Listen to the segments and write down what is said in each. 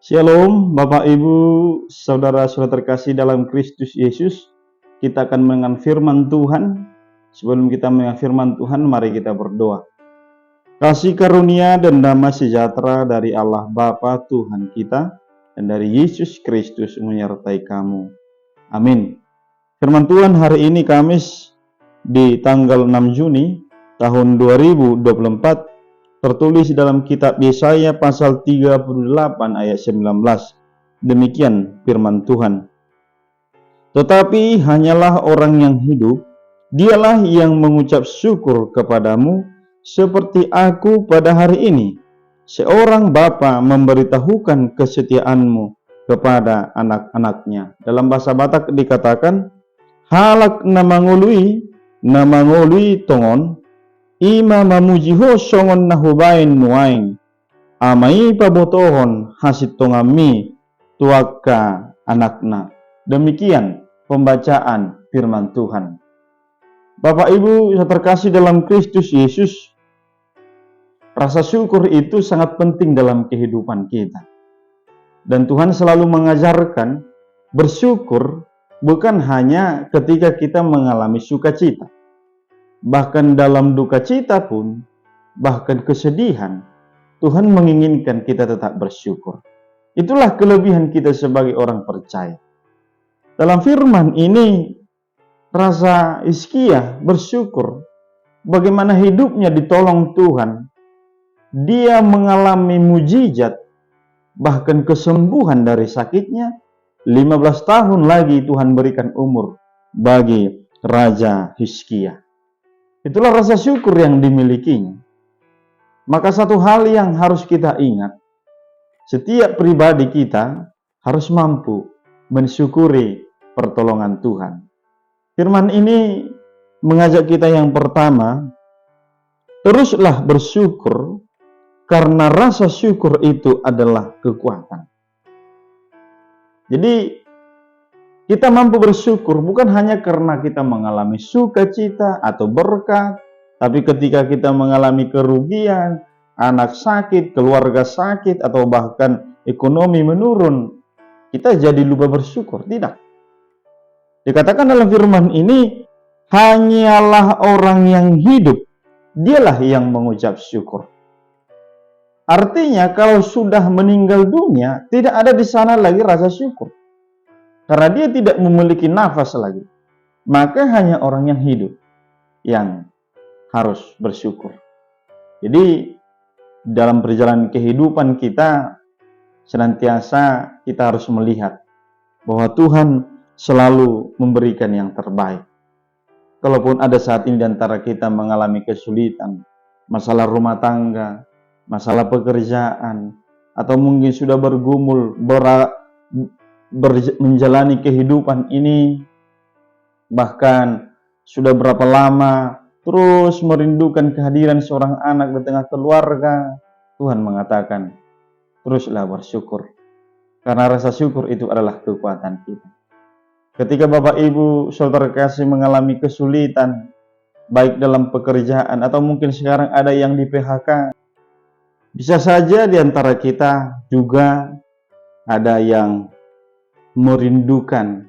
Shalom, Bapak Ibu, saudara-saudara terkasih dalam Kristus Yesus. Kita akan mendengar firman Tuhan. Sebelum kita mendengar firman Tuhan, mari kita berdoa. Kasih karunia dan damai sejahtera dari Allah Bapa Tuhan kita dan dari Yesus Kristus menyertai kamu. Amin. Firman Tuhan hari ini Kamis di tanggal 6 Juni tahun 2024 tertulis dalam kitab Yesaya pasal 38 ayat 19. Demikian firman Tuhan. Tetapi hanyalah orang yang hidup, dialah yang mengucap syukur kepadamu seperti aku pada hari ini. Seorang bapa memberitahukan kesetiaanmu kepada anak-anaknya. Dalam bahasa Batak dikatakan, halak namangului tongon, ima mamujiho songon nahubain nuaing, amai pabotohon hasit tongami tuaka anakna. Demikian pembacaan firman Tuhan. Bapak Ibu yang terkasih dalam Kristus Yesus, rasa syukur itu sangat penting dalam kehidupan kita. Dan Tuhan selalu mengajarkan bersyukur bukan hanya ketika kita mengalami sukacita. Bahkan dalam duka cita pun, bahkan kesedihan, Tuhan menginginkan kita tetap bersyukur. Itulah kelebihan kita sebagai orang percaya. Dalam firman ini, rasa Hizkia bersyukur bagaimana hidupnya ditolong Tuhan. Dia mengalami mujizat, bahkan kesembuhan dari sakitnya. 15 tahun lagi Tuhan berikan umur bagi Raja Hizkia. Itulah rasa syukur yang dimilikinya. Maka satu hal yang harus kita ingat, setiap pribadi kita harus mampu mensyukuri pertolongan Tuhan. Firman ini mengajak kita yang pertama, teruslah bersyukur karena rasa syukur itu adalah kekuatan. Jadi kita mampu bersyukur bukan hanya karena kita mengalami sukacita atau berkat, tapi ketika kita mengalami kerugian, anak sakit, keluarga sakit, atau bahkan ekonomi menurun, kita jadi lupa bersyukur. Tidak. Dikatakan dalam firman ini, hanyalah orang yang hidup, dialah yang mengucap syukur. Artinya kalau sudah meninggal dunia, tidak ada di sana lagi rasa syukur. Karena dia tidak memiliki nafas lagi. Maka hanya orang yang hidup yang harus bersyukur. Jadi dalam perjalanan kehidupan kita, senantiasa kita harus melihat bahwa Tuhan selalu memberikan yang terbaik. Kalaupun ada saat ini di antara kita mengalami kesulitan, masalah rumah tangga, masalah pekerjaan, atau mungkin sudah bergumul, menjalani kehidupan ini, bahkan sudah berapa lama terus merindukan kehadiran seorang anak di tengah keluarga, Tuhan mengatakan, teruslah bersyukur. Karena rasa syukur itu adalah kekuatan kita. Ketika Bapak Ibu saudara kasih mengalami kesulitan, baik dalam pekerjaan atau mungkin sekarang ada yang di PHK, bisa saja di antara kita juga ada yang merindukan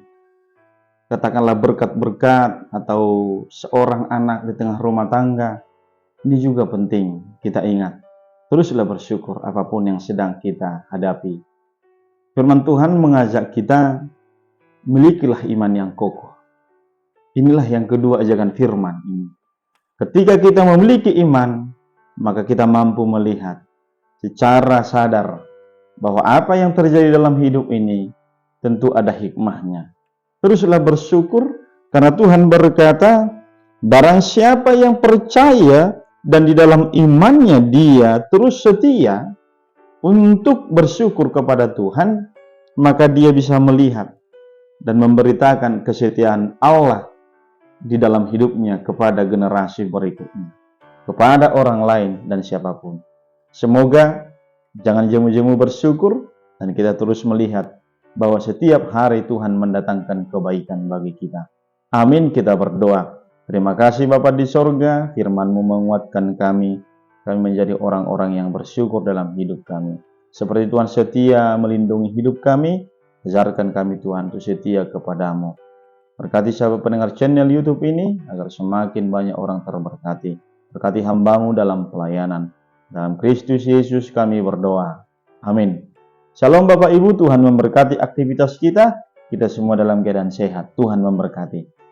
katakanlah berkat-berkat atau seorang anak di tengah rumah tangga. Ini juga penting kita ingat. Teruslah bersyukur apapun yang sedang kita hadapi. Firman Tuhan mengajak kita, milikilah iman yang kokoh. Inilah yang kedua ajakan firman ini. Ketika kita memiliki iman, maka kita mampu melihat secara sadar bahwa apa yang terjadi dalam hidup ini tentu ada hikmahnya. Teruslah bersyukur karena Tuhan berkata, barang siapa yang percaya dan di dalam imannya dia terus setia untuk bersyukur kepada Tuhan, maka dia bisa melihat dan memberitakan kesetiaan Allah di dalam hidupnya kepada generasi berikutnya, kepada orang lain dan siapapun. Semoga jangan jemu-jemu bersyukur dan kita terus melihat bahwa setiap hari Tuhan mendatangkan kebaikan bagi kita. Amin, kita berdoa. Terima kasih Bapa di sorga, firman-Mu menguatkan kami menjadi orang-orang yang bersyukur dalam hidup kami. Seperti Tuhan setia melindungi hidup kami, ajarkan kami Tuhan untuk setia kepadamu. Berkati sahabat pendengar channel YouTube ini, agar semakin banyak orang terberkati. Berkati hamba-Mu dalam pelayanan. Dalam Kristus Yesus kami berdoa. Amin. Shalom Bapak Ibu, Tuhan memberkati aktivitas kita. Kita semua dalam keadaan sehat. Tuhan memberkati.